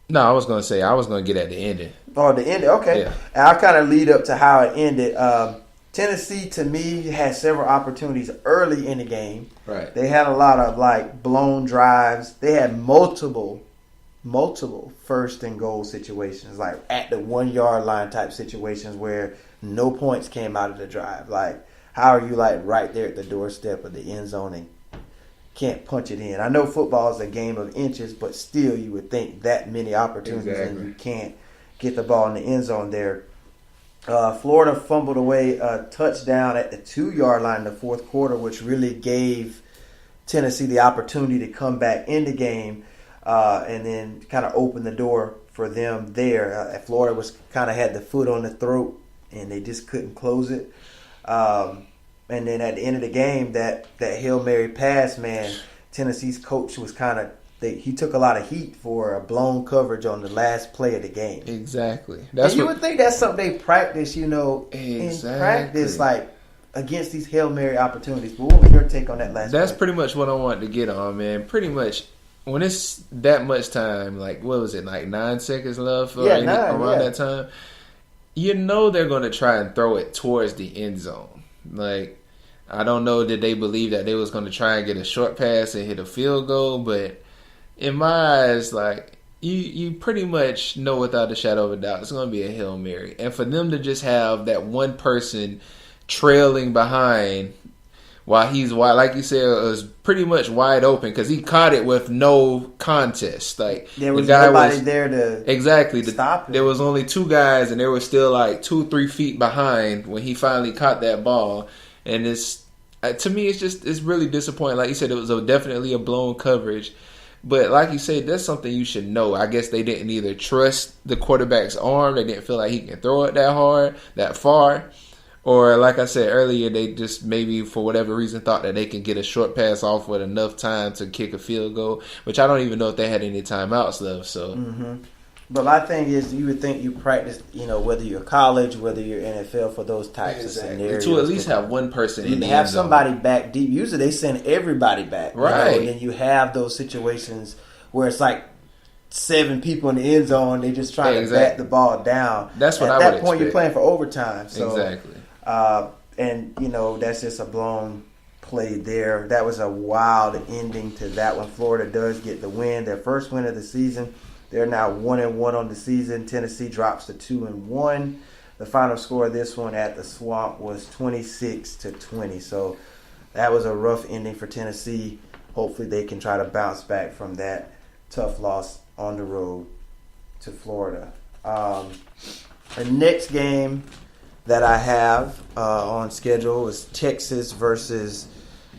No, I was gonna say I was gonna get at the ending. Oh, the ending. Okay, Yeah. and I'll kind of lead up to how it ended. Tennessee, to me, had several opportunities early in the game. Right. They had a lot of like blown drives. They had multiple first and goal situations, like at the 1 yard line type situations where no points came out of the drive. Like, how are you like right there at the doorstep of the end zone and can't punch it in? I know football is a game of inches, but still you would think that many opportunities and you can't get the ball in the end zone there. Florida fumbled away a touchdown at the 2 yard line in the fourth quarter, which really gave Tennessee the opportunity to come back in the game and then kind of open the door for them there. Florida was kind of had the foot on the throat and they just couldn't close it. And then at the end of the game, that Hail Mary pass, man, Tennessee's coach was kind of he took a lot of heat for a blown coverage on the last play of the game. Exactly. You would think that's something they practice, in practice, like against these Hail Mary opportunities. But what was your take on that last That's play? pretty much what I wanted to get on, man. Pretty much when it's that much time, like what was it, like 9 seconds left around that time, they're going to try and throw it towards the end zone. Like, I don't know that they believe that they was going to try and get a short pass and hit a field goal, but in my eyes, like, you pretty much know without a shadow of a doubt it's going to be a Hail Mary. And for them to just have that one person trailing behind while he's wide, like you said, it was pretty much wide open because he caught it with no contest. Like, there was nobody there to stop him. There was only two guys, and they were still like 2-3 feet behind when he finally caught that ball. And it's to me, it's really disappointing. Like you said, it was definitely a blown coverage. But like you said, that's something you should know. I guess they didn't either trust the quarterback's arm, they didn't feel like he can throw it that far, or like I said earlier, they just maybe for whatever reason thought that they can get a short pass off with enough time to kick a field goal, which I don't even know if they had any timeouts left. So. Mm-hmm. But my thing is, you would think you practice, whether you're college, whether you're NFL, for those types of scenarios. To at least have one person in the have end zone. somebody back deep. Usually they send everybody back. Right. And then you have those situations where it's like 7 people in the end zone. They just trying to bat the ball down. That's what I would expect. At expect. that point, you're playing for overtime. So, exactly. And, that's just a blown play there. That was a wild ending to that one. Florida does get the win, their first win of the season. They're now 1-1 on the season. Tennessee drops to 2-1. The final score of this one at the Swamp was 26-20. So that was a rough ending for Tennessee. Hopefully they can try to bounce back from that tough loss on the road to Florida. The next game that I have on schedule is Texas versus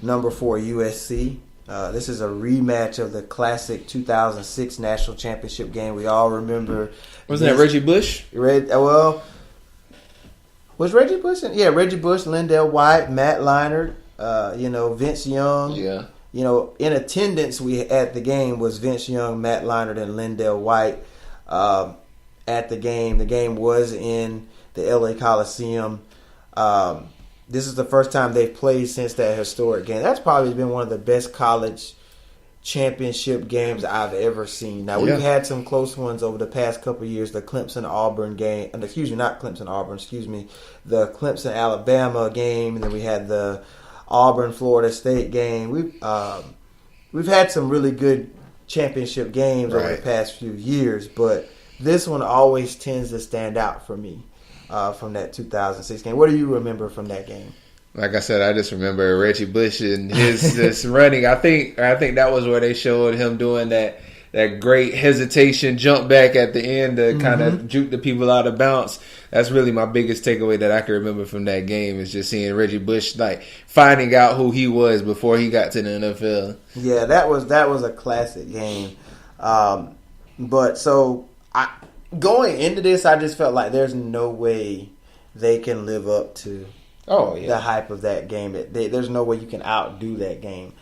number 4 USC. This is a rematch of the classic 2006 national championship game. We all remember. Wasn't that Reggie Bush? Was Reggie Bush? Yeah, Reggie Bush, Lindell White, Matt Leinart, Vince Young. Yeah. In attendance at the game was Vince Young, Matt Leinart, and Lindell White at the game. The game was in the LA Coliseum. This is the first time they've played since that historic game. That's probably been one of the best college championship games I've ever seen. Now, we've had some close ones over the past couple of years. The Clemson-Auburn game. Not Clemson-Auburn, the Clemson-Alabama game. And then we had the Auburn-Florida State game. We've had some really good championship games over the past few years. But this one always tends to stand out for me. From that 2006 game. What do you remember from that game? Like I said, I just remember Reggie Bush and his this running. I think that was where they showed him doing that great hesitation jump back at the end to kind of juke the people out of bounds. That's really my biggest takeaway that I can remember from that game is just seeing Reggie Bush like finding out who he was before he got to the NFL. Yeah, that was a classic game. Going into this, I just felt like there's no way they can live up to the hype of that game. There's no way you can outdo that game.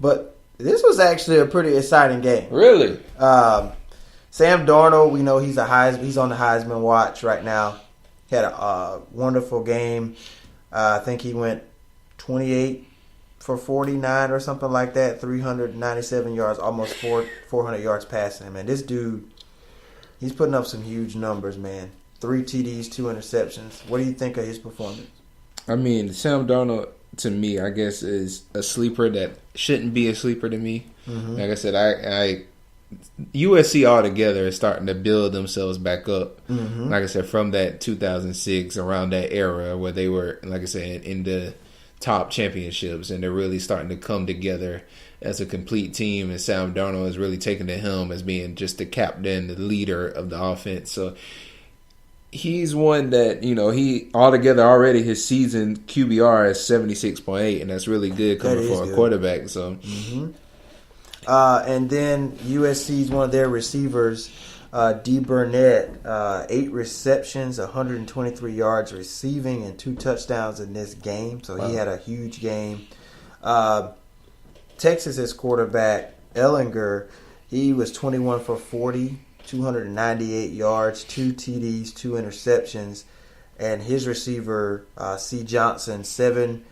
But this was actually a pretty exciting game. Really? Sam Darnold, we know he's on the Heisman watch right now. He had a wonderful game. I think he went 28 for 49 or something like that, 397 yards, almost 400 yards passing him. And this dude He's putting up some huge numbers, man. 3 TDs, 2 interceptions. What do you think of his performance? I mean, Sam Darnold, to me, I guess, is a sleeper that shouldn't be a sleeper to me. Mm-hmm. Like I said, USC altogether is starting to build themselves back up. Mm-hmm. Like I said, from that 2006, around that era where they were, like I said, in the top championships, and they're really starting to come together as a complete team, and Sam Darnold is really taking the helm as being just the captain, the leader of the offense. So he's one that, he altogether already his season QBR is 76.8, and that's really good coming for a quarterback. So, and then USC's one of their receivers, D. Burnett, 8 receptions, 123 yards receiving, and 2 touchdowns in this game. So he had a huge game. Texas's quarterback, Ellinger, he was 21 for 40, 298 yards, 2 TDs, 2 interceptions. And his receiver, C. Johnson, 7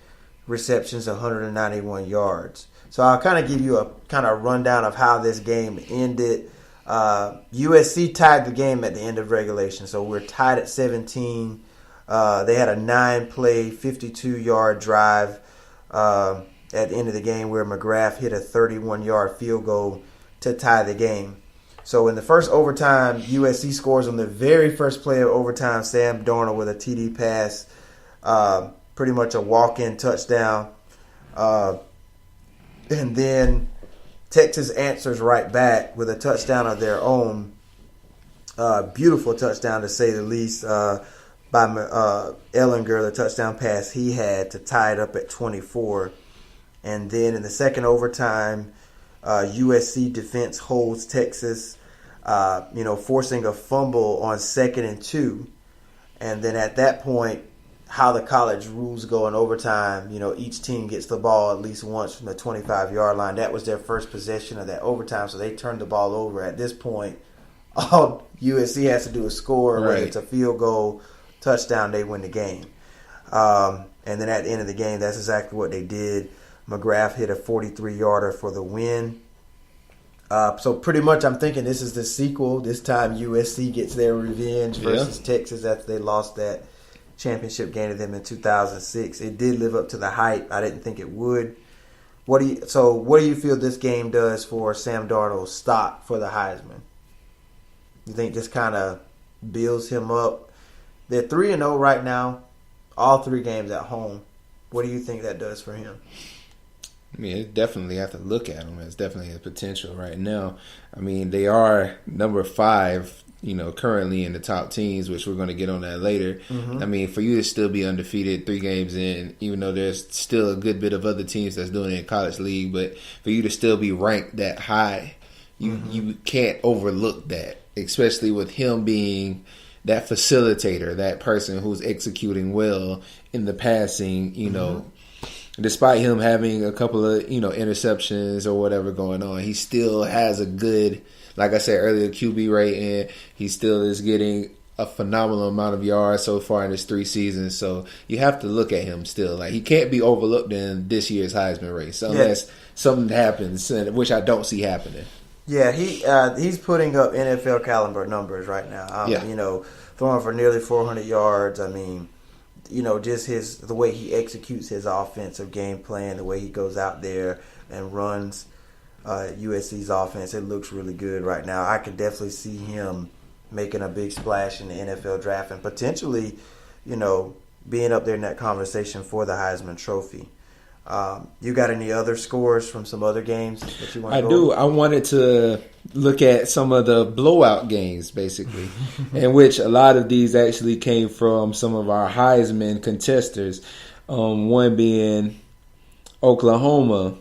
receptions, 191 yards. So I'll kind of give you a kind of rundown of how this game ended. USC tied the game at the end of regulation. So we're tied at 17. They had a 9-play, 52-yard drive at the end of the game where McGrath hit a 31-yard field goal to tie the game. So in the first overtime, USC scores on the very first play of overtime, Sam Darnold with a TD pass, pretty much a walk-in touchdown. And then Texas answers right back with a touchdown of their own. Beautiful touchdown, to say the least, by Ellinger, the touchdown pass he had to tie it up at 24. And then in the second overtime, USC defense holds Texas, forcing a fumble on 2nd and 2. And then at that point, how the college rules go in overtime, each team gets the ball at least once from the 25-yard line. That was their first possession of that overtime, so they turned the ball over. At this point, all USC has to do is score, whether it's a field goal, touchdown, they win the game. And then at the end of the game, that's exactly what they did. McGrath hit a 43-yarder for the win. So pretty much I'm thinking this is the sequel. This time USC gets their revenge versus Texas after they lost that championship game to them in 2006. It did live up to the hype. I didn't think it would. What do you feel this game does for Sam Darnold's stock for the Heisman? You think this kind of builds him up? They're 3-0 right now, all 3 games at home. What do you think that does for him? I mean, it definitely have to look at them. It's definitely a potential right now. I mean, they are number 5, currently in the top teams, which we're going to get on that later. Mm-hmm. I mean, for you to still be undefeated 3 games in, even though there's still a good bit of other teams that's doing it in college league, but for you to still be ranked that high, you can't overlook that, especially with him being that facilitator, that person who's executing well in the passing, Despite him having a couple of, interceptions or whatever going on, he still has a good, like I said earlier, QB rating. He still is getting a phenomenal amount of yards so far in his 3 seasons. So you have to look at him still. Like, he can't be overlooked in this year's Heisman race unless something happens, which I don't see happening. Yeah, he's putting up NFL caliber numbers right now. Throwing for nearly 400 yards. I mean, just the way he executes his offensive game plan, the way he goes out there and runs USC's offense, it looks really good right now. I could definitely see him making a big splash in the NFL draft and potentially, being up there in that conversation for the Heisman Trophy. You got any other scores from some other games that you want to go over? I wanted to look at some of the blowout games, basically, in which a lot of these actually came from some of our Heisman contesters. One being Oklahoma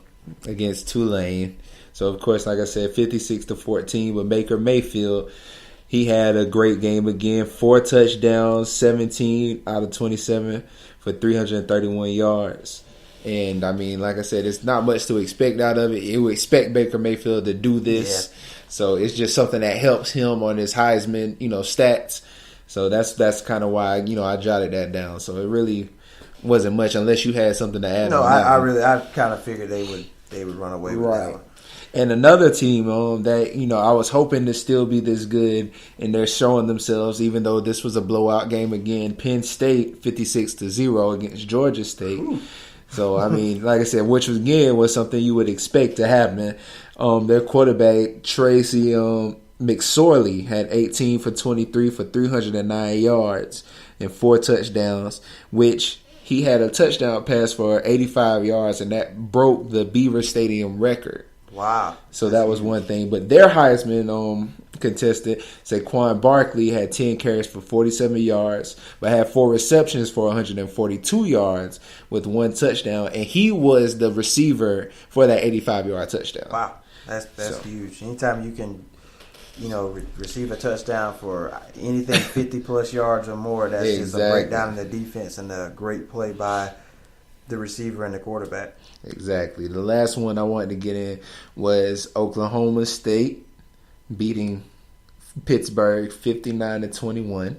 against Tulane. So, of course, like I said, 56-14 with Baker Mayfield. He had a great game again. 4 touchdowns, 17 out of 27 for 331 yards. And, I mean, like I said, it's not much to expect out of it. You would expect Baker Mayfield to do this. Yeah. So it's just something that helps him on his Heisman, stats. So that's kind of why, I jotted that down. So it really wasn't much unless you had something to add. No, I kind of figured they would run away with that one. And another team that, I was hoping to still be this good, and they're showing themselves, even though this was a blowout game again. Penn State 56-0 against Georgia State. Ooh. So, I mean, like I said, which was something you would expect to happen. Their quarterback, Tracy McSorley, had 18 for 23 for 309 yards and 4 touchdowns, which he had a touchdown pass for 85 yards, and that broke the Beaver Stadium record. Wow. So that was one thing. But their Heisman contestant, Saquon Barkley, had 10 carries for 47 yards, but had 4 receptions for 142 yards with 1 touchdown. And he was the receiver for that 85-yard touchdown. Wow. That's huge. Anytime you can, receive a touchdown for anything 50-plus yards or more, that's just a breakdown in the defense and a great play by the receiver and the quarterback. Exactly. The last one I wanted to get in was Oklahoma State beating Pittsburgh 59-21.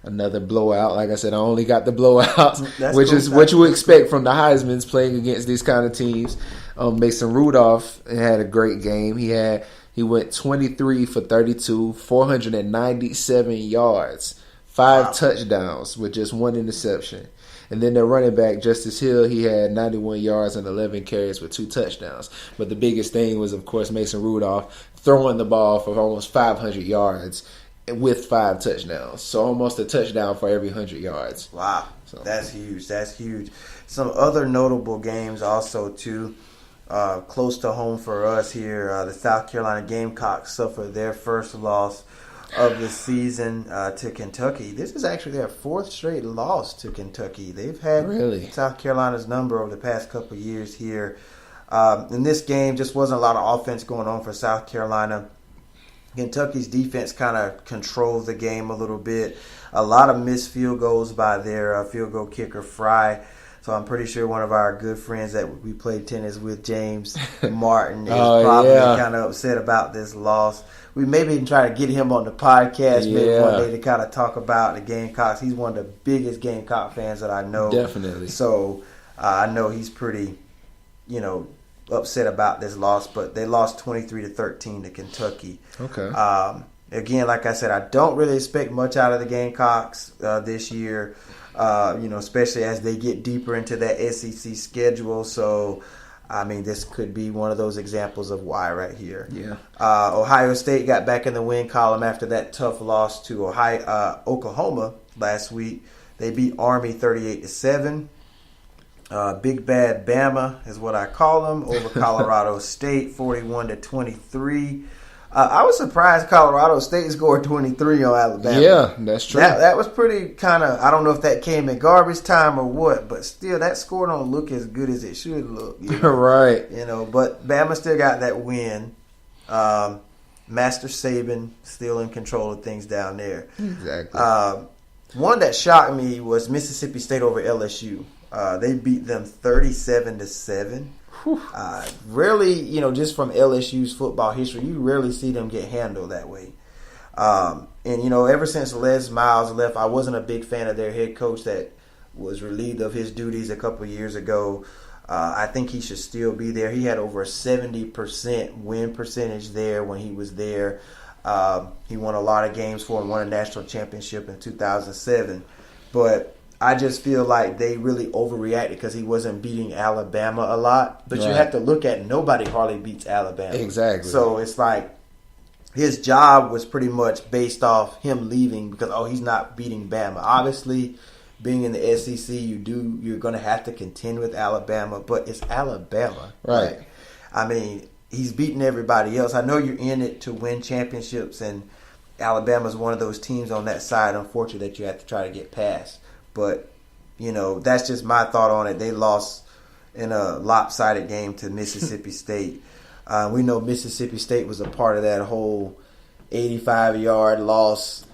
Another blowout. Like I said, I only got the blowouts, which is what you would expect from the Heisman's playing against these kind of teams. Mason Rudolph had a great game. He went 23 for 32, 497 yards, 5 touchdowns with just 1 interception. And then their running back, Justice Hill, he had 91 yards and 11 carries with 2 touchdowns. But the biggest thing was, of course, Mason Rudolph throwing the ball for almost 500 yards with 5 touchdowns. So almost a touchdown for every 100 yards. Wow. So that's huge. That's huge. Some other notable games also, too. Close to home for us here, the South Carolina Gamecocks suffered their first loss of the season to Kentucky. This is actually their 4th straight loss to Kentucky. They've had South Carolina's number over the past couple of years here. In this game, just wasn't a lot of offense going on for South Carolina. Kentucky's defense kind of controlled the game a little bit. A lot of missed field goals by their field goal kicker, Fry. So I'm pretty sure one of our good friends that we played tennis with, James Martin, is probably kind of upset about this loss. We maybe even try to get him on the podcast maybe one day to kind of talk about the Gamecocks. He's one of the biggest Gamecock fans that I know. Definitely. So I know he's pretty, upset about this loss. But they lost 23-13 to Kentucky. Okay. Again, like I said, I don't really expect much out of the Gamecocks this year. Especially as they get deeper into that SEC schedule. So, I mean, this could be one of those examples of why right here. Yeah. Ohio State got back in the win column after that tough loss to Oklahoma last week. They beat Army 38-7. Big Bad Bama is what I call them, over Colorado State 41-23. I was surprised Colorado State scored 23 on Alabama. Yeah, that's true. That was pretty kind of, I don't know if that came in garbage time or what, but still, that score don't look as good as it should look. Right. But Bama still got that win. Master Saban still in control of things down there. Exactly. One that shocked me was Mississippi State over LSU. They beat them 37-7. Rarely, just from LSU's football history, you rarely see them get handled that way. Ever since Les Miles left, I wasn't a big fan of their head coach that was relieved of his duties a couple of years ago. I think he should still be there. He had over a 70% win percentage there when he was there. He won a lot of games for him, won a national championship in 2007. But I just feel like they really overreacted because he wasn't beating Alabama a lot. But you have to look at nobody hardly beats Alabama. Exactly. So it's like his job was pretty much based off him leaving because, he's not beating Bama. Obviously, being in the SEC, you're going to have to contend with Alabama, but it's Alabama. Right. I mean, he's beating everybody else. I know you're in it to win championships, and Alabama's one of those teams on that side, unfortunately, that you have to try to get past. But, that's just my thought on it. They lost in a lopsided game to Mississippi State. We know Mississippi State was a part of that whole 85-yard loss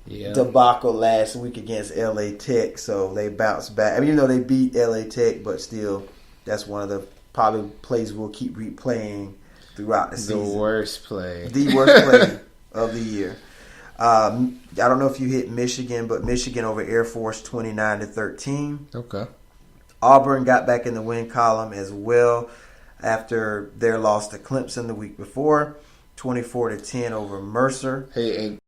debacle last week against LA Tech. So they bounced back. I mean, they beat LA Tech, but still, that's one of the probably plays we'll keep replaying throughout the season. The worst play. The worst play of the year. I don't know if you hit Michigan, but Michigan over Air Force 29-13. Okay. Auburn got back in the win column as well after their loss to Clemson the week before, 24-10 over Mercer. Hey,